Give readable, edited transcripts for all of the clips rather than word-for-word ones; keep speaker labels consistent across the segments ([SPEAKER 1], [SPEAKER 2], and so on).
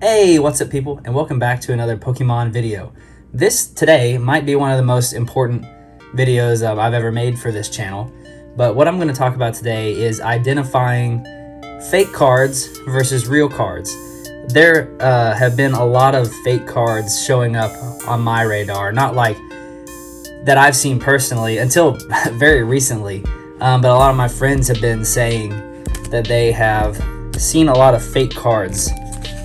[SPEAKER 1] Hey, what's up people, and welcome back to another Pokemon video. This today might be one of the most important videos I've ever made for this channel, but what I'm going to talk about today is identifying fake cards versus real cards. There have been a lot of fake cards showing up on my radar, not like that I've seen personally until very recently, but a lot of my friends have been saying that they have seen a lot of fake cards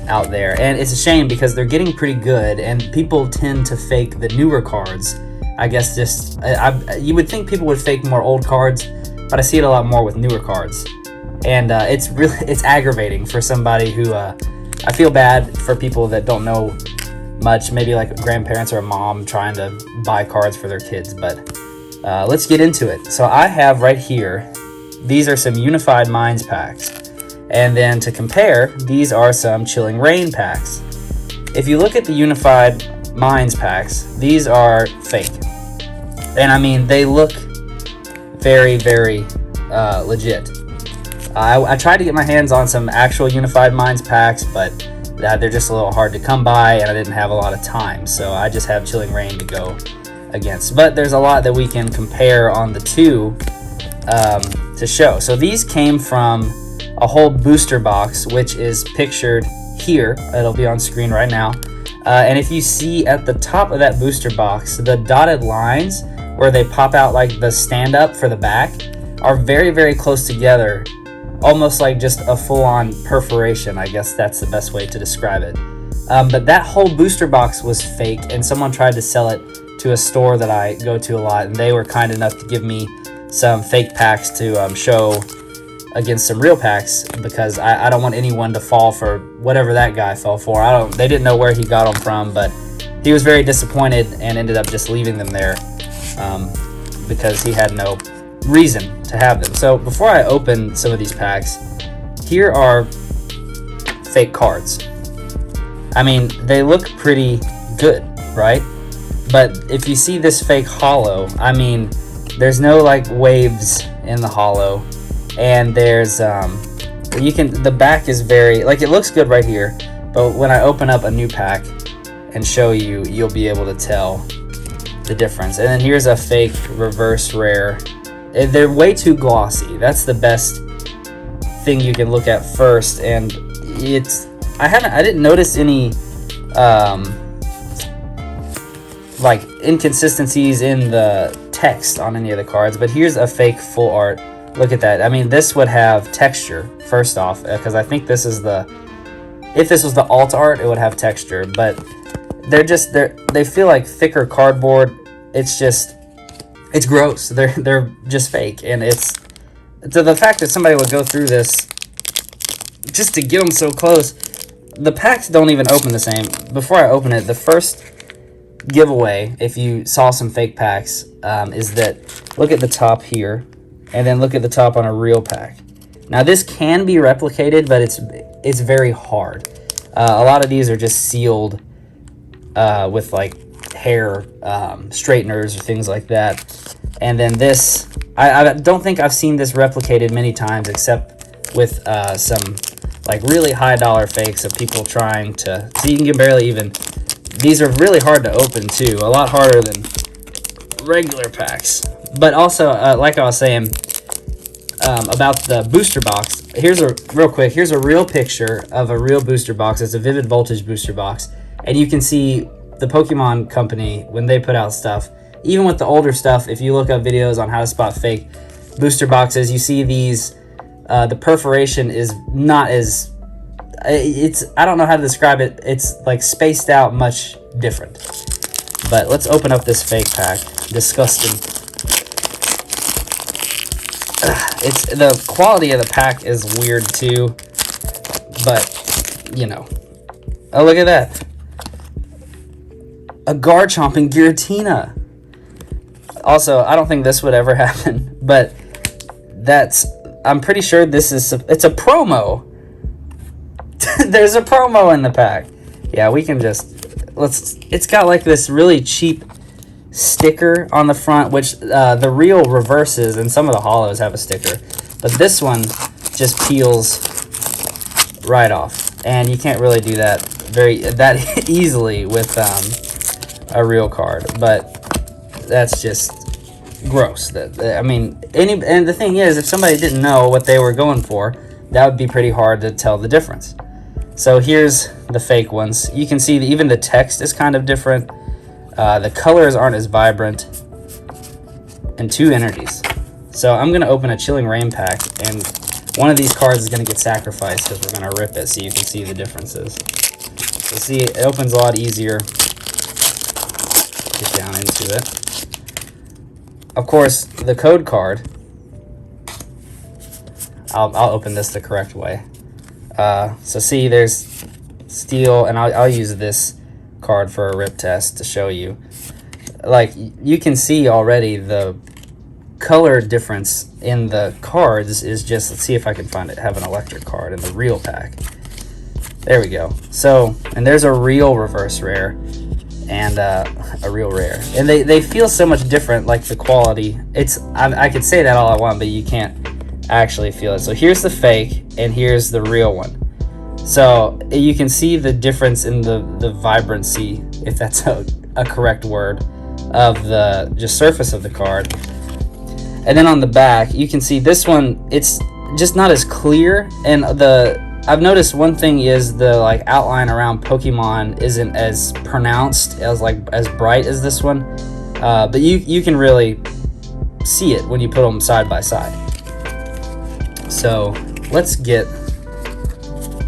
[SPEAKER 1] out there, and it's a shame because they're getting pretty good and people tend to fake the newer cards. I guess you would think people would fake more old cards, but I see it a lot more with newer cards, and it's aggravating for somebody who I feel bad for people that don't know much, maybe like grandparents or a mom trying to buy cards for their kids. But let's get into it. So I have right here, these are some Unified Minds packs. And then to compare, these are some Chilling Reign packs. If you look at the Unified Minds packs, these are fake. And I mean, they look very, very legit. I tried to get my hands on some actual Unified Minds packs, but they're just a little hard to come by, and I didn't have a lot of time. So I just have Chilling Reign to go against. But there's a lot that we can compare on the two to show. So these came from a whole booster box, which is pictured here. It'll be on screen right now. And if you see at the top of that booster box, the dotted lines where they pop out like the stand up for the back are very, very close together, almost like just a full-on perforation. I guess that's the best way to describe it. But that whole booster box was fake, and someone tried to sell it to a store that I go to a lot, and they were kind enough to give me some fake packs to show against some real packs, because I don't want anyone to fall for whatever that guy fell for. They didn't know where he got them from, but he was very disappointed and ended up just leaving them there because he had no reason to have them. So before I open some of these packs, here are fake cards. I mean, they look pretty good, right? But if you see this fake holo, I mean, there's no like waves in the holo. And there's the back is very, like, it looks good right here, but when I open up a new pack and show you, you'll be able to tell the difference. And then here's a fake reverse rare. They're way too glossy. That's the best thing you can look at first. And I didn't notice any like inconsistencies in the text on any of the cards, but here's a fake full art. Look at that. I mean, this would have texture first off, because I think this is if this was the alt art, it would have texture, but they feel like thicker cardboard. It's gross. They're just fake, and it's to the fact that somebody would go through this just to get them so close. The packs don't even open the same. Before I open it, the first giveaway, if you saw some fake packs, is that look at the top here, and then look at the top on a real pack. Now this can be replicated, but it's very hard. A lot of these are just sealed with like hair straighteners or things like that. And then this, I don't think I've seen this replicated many times, except with some like really high dollar fakes of people trying to, so you can barely even, these are really hard to open too, a lot harder than regular packs. But also, like I was saying about the booster box, here's a real picture of a real booster box. It's a Vivid Voltage booster box, and you can see the Pokemon company, when they put out stuff, even with the older stuff, if you look up videos on how to spot fake booster boxes, you see these, the perforation is not as, I don't know how to describe it, it's like spaced out much different. But let's open up this fake pack. Disgusting. It's the quality of the pack is weird too, but you know. Oh, look at that, a Garchomp and Giratina. Also, I don't think this would ever happen, but I'm pretty sure it's a promo. There's a promo in the pack. Yeah, we can it's got like this really cheap sticker on the front, which the real reverses and some of the holos have a sticker, but this one just peels right off. and you can't really do that that easily with a real card. But that's just gross. I mean, and the thing is, if somebody didn't know what they were going for, that would be pretty hard to tell the difference. So here's the fake ones. You can see that even the text is kind of different. The colors aren't as vibrant, and 2 energies. So I'm going to open a Chilling Rain pack, and one of these cards is going to get sacrificed because we're going to rip it so you can see the differences. So see, it opens a lot easier. Get down into it. Of course, the code card, I'll open this the correct way. So see, there's steel, and I'll use this card for a rip test to show you. Like, you can see already the color difference in the cards is just, let's see if I can find it, have an electric card in the real pack. There we go. So, and there's a real reverse rare and a real rare, and they feel so much different. Like the quality, I could say that all I want, but you can't actually feel it. So here's the fake, and here's the real one. So you can see the difference in the vibrancy, if that's a correct word, of the just surface of the card. And then on the back, you can see this one, it's just not as clear, and I've noticed one thing is the like outline around Pokemon isn't as pronounced, as bright as this one, but you can really see it when you put them side by side. So let's get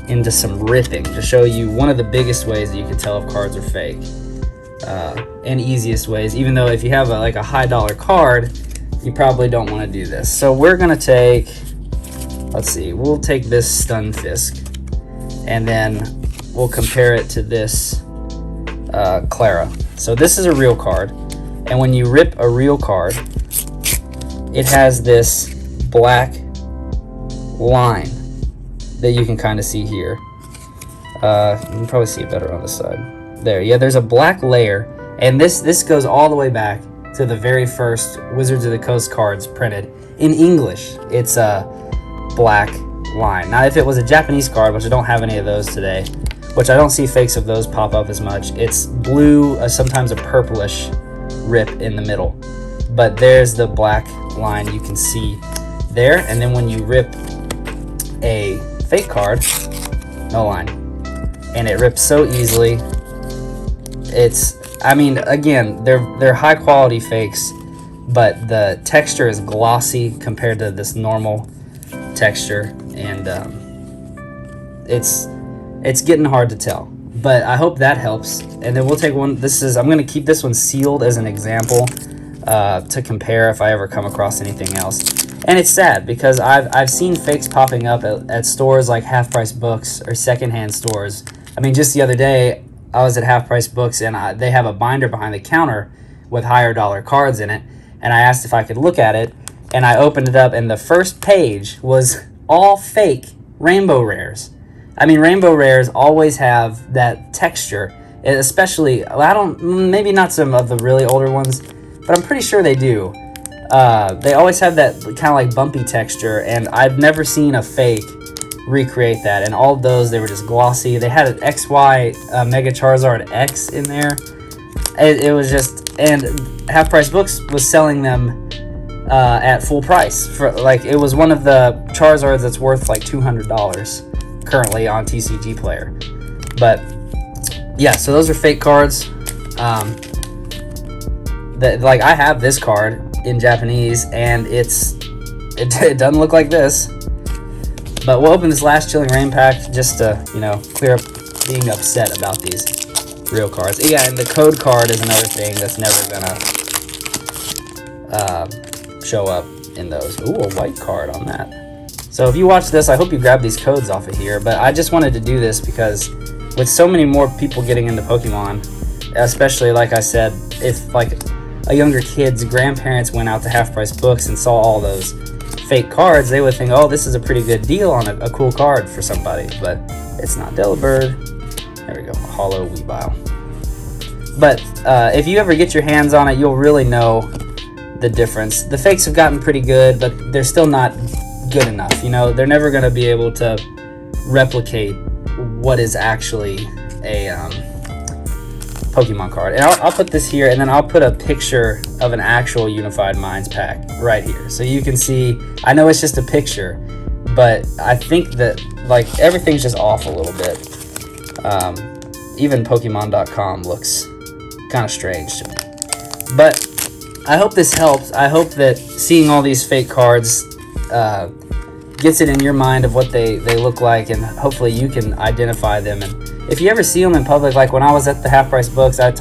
[SPEAKER 1] into some ripping to show you one of the biggest ways that you can tell if cards are fake, and easiest ways, even though if you have a high dollar card, you probably don't want to do this. So we're gonna take, let's see, we'll take this Stunfisk, and then we'll compare it to this Clara. So this is a real card, and when you rip a real card, it has this black line that you can kind of see here. You can probably see it better on this side. There, yeah, there's a black layer, and this goes all the way back to the very first Wizards of the Coast cards printed in English. It's a black line. Now, if it was a Japanese card, which I don't have any of those today, which I don't see fakes of those pop up as much, it's blue, sometimes a purplish rip in the middle. But there's the black line you can see there, and then when you rip a fake card, no line, and it rips so easily. I mean, again, they're high quality fakes, but the texture is glossy compared to this normal texture, and it's getting hard to tell. But I hope that helps. And then we'll take one. I'm going to keep this one sealed as an example to compare if I ever come across anything else. And it's sad because I've seen fakes popping up at stores like Half Price Books or secondhand stores. I mean, just the other day, I was at Half Price Books, and they have a binder behind the counter with higher dollar cards in it, and I asked if I could look at it, and I opened it up, and the first page was all fake rainbow rares. I mean, rainbow rares always have that texture, especially, maybe not some of the really older ones, but I'm pretty sure they do. They always have that kind of like bumpy texture, and I've never seen a fake recreate that. And all of those, they were just glossy. They had an XY Mega Charizard X in there. It was just, and Half Price Books was selling them at full price for it was one of the Charizards that's worth like $200 currently on TCG Player. But yeah, so those are fake cards. I have this card in Japanese, and it doesn't look like this. But we'll open this last Chilling Rain pack just to, clear up being upset about these real cards. Yeah, and the code card is another thing that's never gonna show up in those. Ooh, a white card on that. So if you watch this, I hope you grab these codes off of here. But I just wanted to do this because with so many more people getting into Pokemon, especially like I said, if like a younger kid's grandparents went out to Half Price Books and saw all those fake cards, they would think, oh, this is a pretty good deal on a cool card for somebody. But it's not. Delibird. There we go. Hollow Weavile. But if you ever get your hands on it, you'll really know the difference. The fakes have gotten pretty good, but they're still not good enough. They're never going to be able to replicate what is actually a Pokemon card. And I'll put this here, and then I'll put a picture of an actual Unified Minds pack right here, so you can see. I know it's just a picture, but I think that like everything's just off a little bit. Even Pokemon.com looks kind of strange to me. But I hope this helps. I hope that seeing all these fake cards gets it in your mind of what they look like, and hopefully you can identify them. And if you ever see them in public, like when I was at the Half Price Books, of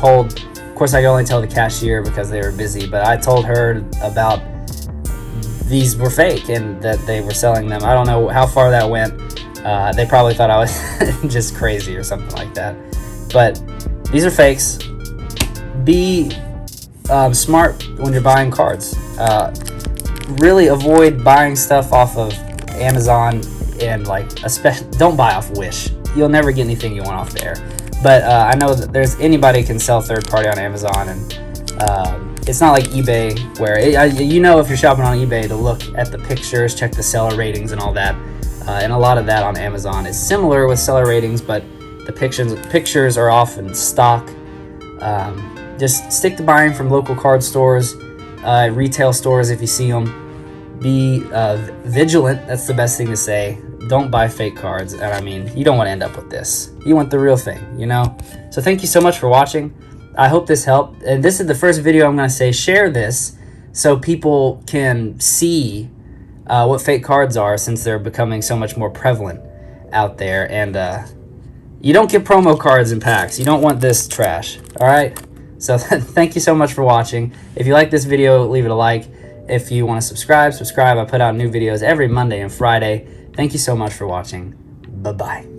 [SPEAKER 1] course I could only tell the cashier because they were busy, but I told her about these were fake and that they were selling them. I don't know how far that went. They probably thought I was just crazy or something like that. But these are fakes. Be smart when you're buying cards. Really avoid buying stuff off of Amazon, and like don't buy off Wish. You'll never get anything you want off there. But I know that anybody can sell third party on Amazon, and it's not like eBay where if you're shopping on eBay to look at the pictures, check the seller ratings and all that. And a lot of that on Amazon is similar with seller ratings, but the pictures are often stock. Just stick to buying from local card stores, retail stores if you see them. Be vigilant. That's the best thing to say. Don't buy fake cards. And I mean, you don't want to end up with this. You want the real thing, So thank you so much for watching. I hope this helped. And this is the first video I'm going to say share this so people can see what fake cards are, since they're becoming so much more prevalent out there. And you don't get promo cards in packs. You don't want this trash. All right? So thank you so much for watching. If you like this video, leave it a like. If you want to subscribe. I put out new videos every Monday and Friday. Thank you so much for watching. Bye-bye.